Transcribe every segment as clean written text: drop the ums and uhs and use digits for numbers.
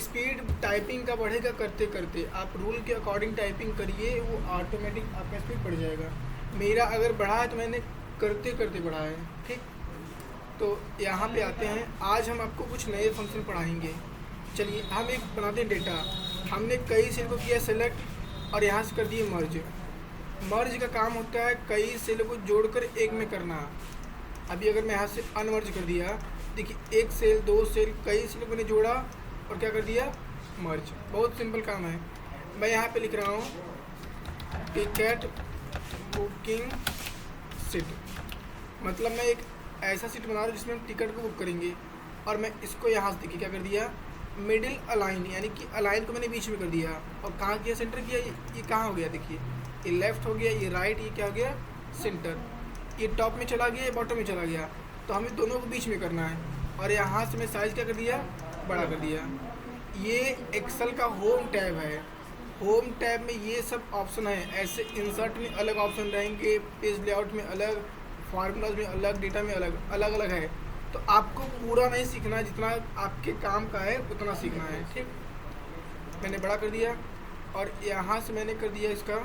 Speed typing का बढ़ेगा करते करते, आप रूल के अकॉर्डिंग टाइपिंग करिए, वो ऑटोमेटिक आपका स्पीड बढ़ जाएगा। मेरा अगर बढ़ा है तो मैंने करते करते बढ़ा है, ठीक। तो यहाँ पे आते हैं, आज हम आपको कुछ नए फंक्शन पढ़ाएंगे। चलिए हम एक बनाते हैं डेटा। हमने कई सेल को किया सेलेक्ट और यहाँ से कर दिए मर्ज। मर्ज का काम होता है कई सेल को जोड़कर एक में करना। अभी अगर मैं यहाँ से अनमर्ज कर दिया, देखिए एक सेल, दो सेल, कई सेल को मैंने जोड़ा और क्या कर दिया, मर्ज। बहुत सिंपल काम है। मैं यहाँ पे लिख रहा हूँ टिकट बुकिंग सीट, मतलब मैं एक ऐसा सीट बना रहा हूँ जिसमें हम टिकट को बुक करेंगे। और मैं इसको यहाँ से देखिए क्या कर दिया, मिडिल अलाइन, यानी कि अलाइन को मैंने बीच में कर दिया। और कहाँ किया, सेंटर किया। ये कहाँ हो गया, देखिए ये लेफ्ट हो गया, ये राइट, ये क्या हो गया, सेंटर। ये टॉप में चला गया, ये बॉटम में चला गया। तो हमें दोनों को बीच में करना है। और यहाँ से मैं साइज़ क्या कर दिया, बड़ा कर दिया। ये एक्सेल का होम टैब है। होम टैब में ये सब ऑप्शन है। ऐसे इंसर्ट में अलग ऑप्शन रहेंगे, पेज लेआउट में अलग, फार्मूलाज में अलग, डेटा में अलग अलग अलग है। तो आपको पूरा नहीं सीखना है, जितना आपके काम का है उतना सीखना है, ठीक। मैंने बड़ा कर दिया और यहाँ से मैंने कर दिया इसका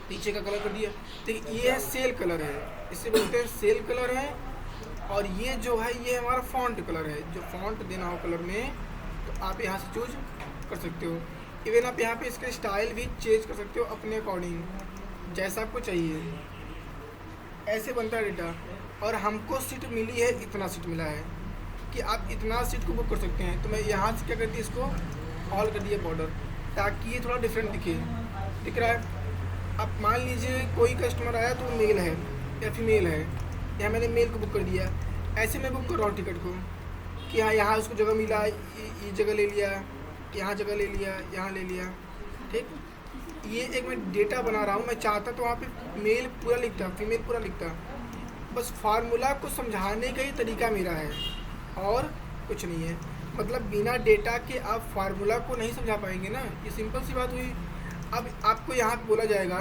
पीछे का कलर कर दिया। देखिए ये है सेल कलर है, इसे बोलते हैं सेल कलर है। और ये जो है ये हमारा फॉन्ट कलर है। जो फॉन्ट देना हो कलर में तो आप यहाँ से चूज कर सकते हो। इवन आप यहाँ पे इसका स्टाइल भी चेंज कर सकते हो अपने अकॉर्डिंग, जैसा आपको चाहिए। ऐसे बनता है डेटा। और हमको सीट मिली है, इतना सीट मिला है कि आप इतना सीट को बुक कर सकते हैं। तो मैं यहाँ से क्या करती है, इसको ऑल कर दिया बॉर्डर, ताकि ये थोड़ा डिफरेंट दिख रहा है। अब मान लीजिए कोई कस्टमर आया तो वो मेल है या फीमेल है, यहाँ मैंने मेल को बुक कर दिया। ऐसे मैं बुक कर रहा हूँ टिकट को कि हाँ यहाँ उसको जगह मिला, ये जगह ले लिया, यहाँ जगह ले लिया, यहाँ ले लिया, ठीक। ये एक मैं डेटा बना रहा हूँ। मैं चाहता तो वहाँ पे मेल पूरा लिखता, फीमेल पूरा लिखता। बस फार्मूला को समझाने का ही तरीका मेरा है और कुछ नहीं है। मतलब बिना डेटा के आप फार्मूला को नहीं समझा पाएंगे ना, ये सिंपल सी बात हुई। अब आपको यहाँ पे बोला जाएगा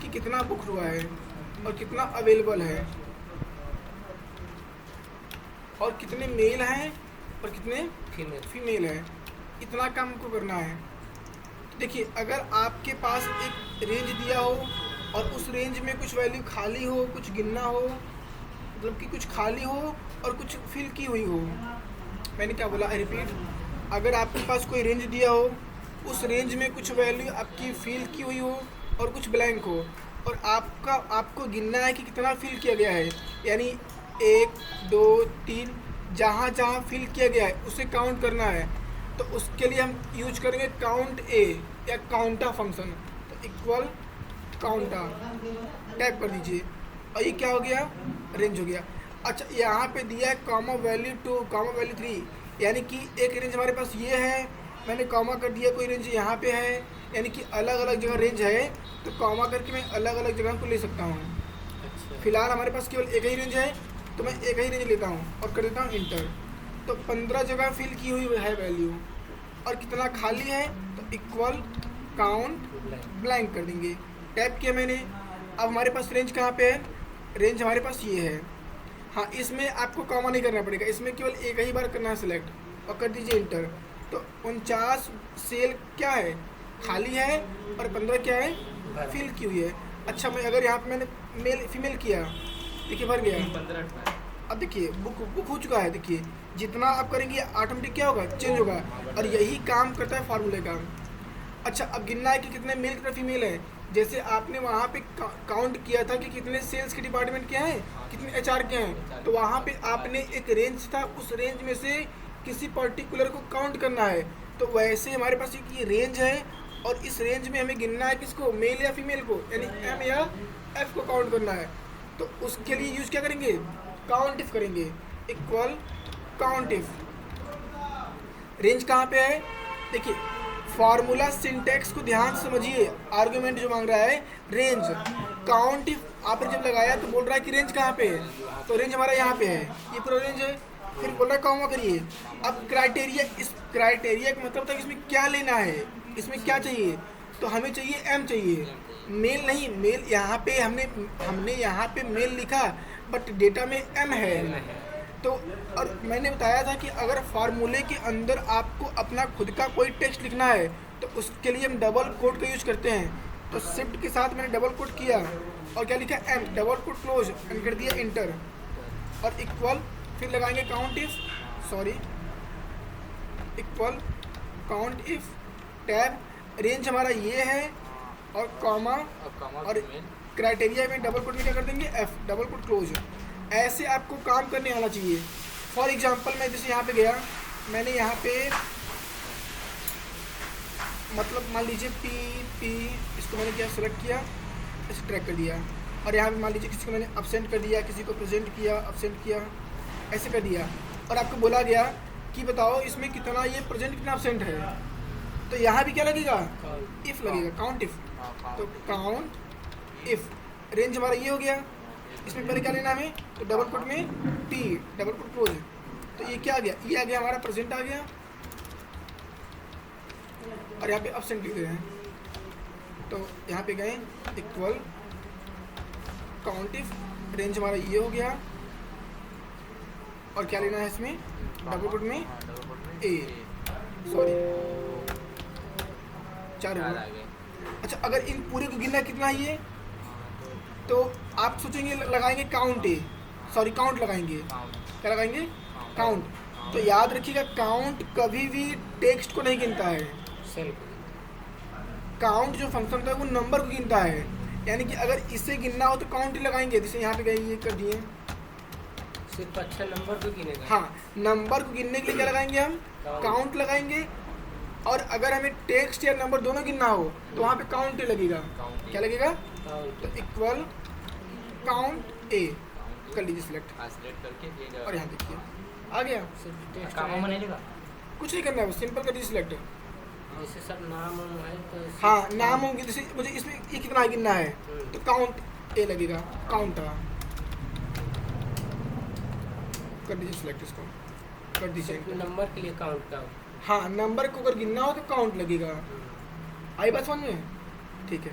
कि कितना बुक हुआ है और कितना अवेलेबल है और कितने मेल हैं और कितने फीमेल हैं। इतना काम को करना है। देखिए अगर आपके पास एक रेंज दिया हो और उस रेंज में कुछ वैल्यू खाली हो, कुछ गिनना हो, मतलब कि कुछ खाली हो और कुछ फिल की हुई हो। मैंने क्या बोला, रिपीट। अगर आपके पास कोई रेंज दिया हो, उस रेंज में कुछ वैल्यू आपकी फिल की हुई हो और कुछ ब्लैंक हो, और आपको गिनना है कि कितना फिल किया गया है। यानी 1 2 3 जहाँ जहाँ फिल किया गया है उसे काउंट करना है। तो उसके लिए हम यूज करेंगे काउंट ए या काउंटा फंक्शन। तो इक्वल काउंटा टाइप कर दीजिए और ये क्या हो गया, रेंज हो गया। अच्छा यहाँ पे दिया है कॉमा वैल्यू 2 कॉमा वैल्यू 3, यानी कि एक रेंज हमारे पास ये है, मैंने कॉमा कर दिया, कोई रेंज यहाँ पे है, यानी कि अलग अलग जगह रेंज है। तो कॉमा करके मैं अलग अलग जगह को ले सकता हूँ। अच्छा। फिलहाल हमारे पास केवल एक ही रेंज है तो मैं एक ही रेंज लेता हूँ और कर देता हूँ इंटर। तो 15 जगह फिल की हुई है वैल्यू और कितना खाली है, तो इक्वल काउंट ब्लैंक कर देंगे। टैप किया मैंने। अब हमारे पास रेंज कहाँ पे है, रेंज हमारे पास ये है। हाँ इसमें आपको कॉमा नहीं करना पड़ेगा, इसमें केवल एक ही बार करना है सिलेक्ट और कर दीजिए इंटर। तो 49 सेल क्या है, खाली है और 15 क्या है, फिल की हुई है। अच्छा मैं अगर यहाँ पे मैंने मेल फीमेल किया, देखिए भर गया। अब देखिए बुक हो चुका है। देखिए जितना आप करेंगे ऑटोमेटिक क्या होगा, चेंज होगा। और यही काम करता है फार्मूले का। अच्छा अब गिनना है कि कितने मेल कितने फीमेल है। जैसे आपने वहाँ पे काउंट किया था कि कितने सेल्स के डिपार्टमेंट के हैं, कितने एचआर के हैं, तो वहाँ पे आपने एक रेंज था, उस रेंज में से किसी पर्टिकुलर को काउंट करना है। तो वैसे हमारे पास एक ये रेंज है और इस रेंज में हमें गिनना है किसको, मेल या फीमेल को, यानी एम या एफ को काउंट करना है। तो उसके लिए यूज़ क्या करेंगे, काउंट इफ करेंगे, इक्वल काउंट इफ। रेंज कहाँ पे है, देखिए फार्मूला सिंटेक्स को ध्यान से समझिए। आर्गुमेंट जो मांग रहा है रेंज, काउंट इफ आपने जब लगाया तो बोल रहा है कि रेंज कहाँ पे है, तो रेंज हमारा यहाँ पे है, ये पूरा रेंज है। फिर बोल रहा है कॉमा करिए। अब क्राइटेरिया, इस क्राइटेरिया का मतलब था कि इसमें क्या लेना है, इसमें क्या चाहिए, तो हमें चाहिए एम चाहिए, मेल नहीं। मेल यहाँ पे हमने यहाँ पे मेल लिखा बट डेटा में एम है। तो और मैंने बताया था कि अगर फार्मूले के अंदर आपको अपना खुद का कोई टेक्स्ट लिखना है तो उसके लिए हम डबल कोट का यूज़ करते हैं। तो शिफ्ट के साथ मैंने डबल कोट किया और क्या लिखा, M double quote close, and कर दिया इंटर और इक्वल, फिर लगाएंगे count if, sorry equal count if tab, range हमारा ये है और कॉमा और क्राइटेरिया में डबल कोट में क्या कर देंगे, एफ डबल कोट क्लोज। ऐसे आपको काम करने आना चाहिए। फॉर एग्जांपल मैं जैसे यहाँ पे गया, मैंने यहाँ पे मतलब मान लीजिए पी इसको मैंने क्या सेलेक्ट किया, इसे ट्रैक कर दिया और यहाँ पे मान लीजिए किसी को मैंने अब्सेंट कर दिया, किसी को प्रेजेंट किया, अब्सेंट किया, ऐसे कर दिया और आपको बोला गया कि बताओ इसमें कितना ये प्रेजेंट कितना अब्सेंट है। तो यहाँ भी क्या लगेगा, इफ़ लगेगा, काउंट इफ़। तो काउंट इफ़, रेंज हमारा ये हो गया, इसमें पहले क्या लेना हमें, तो डबल कोट में टी डबल कोट क्लोज। तो ये क्या आ गया, ये आ गया हमारा प्रेजेंट आ गया और यहाँ पे अब्सेंट लिख रहे हैं। तो यहाँ पे गए इक्वल काउंट इफ, रेंज हमारा ये हो गया और क्या लेना है इसमें, डबल कोट में ए, सॉरी 4 हो गए। अच्छा अगर इन पूरे को गिनना कितना है ये, तो आप सोचेंगे लगाएंगे काउंट ए, सॉरी काउंट लगाएंगे, क्या लगाएंगे, काउंट। तो याद रखिएगा काउंट कभी भी टेक्स्ट को नहीं गिनता है, काउंट जो फंक्शन होता है वो नंबर को गिनता है। यानी कि अगर इसे गिनना हो तो काउंट ही लगाएंगे, जैसे यहाँ पे गए ये कर दिए, सिर्फ अच्छा नंबर को गिनेगा। हाँ, नंबर को गिनने के लिए क्या लगाएंगे हम, काउंट लगाएंगे। और अगर हमें टेक्स्ट या नंबर दोनों गिनना हो तो वहाँ पे काउंट ए लगेगा, क्या लगेगा, तो इक्वल काउंट ए कर लीजिए सिलेक्ट और यहाँ देखिए आ गया। कुछ नहीं करना है, सिंपल कर दीजिए सिलेक्ट। जैसे सब नाम है तो हाँ नाम होंगे, जैसे मुझे इसमें ये कितना गिनना है तो काउंट ए लगेगा, काउंट कर दीजिए सिलेक्ट, इसको कर दीजिए। नंबर के लिए काउंट का, हाँ नंबर को अगर गिनना हो तो काउंट लगेगा। आई बात समझ में, ठीक है।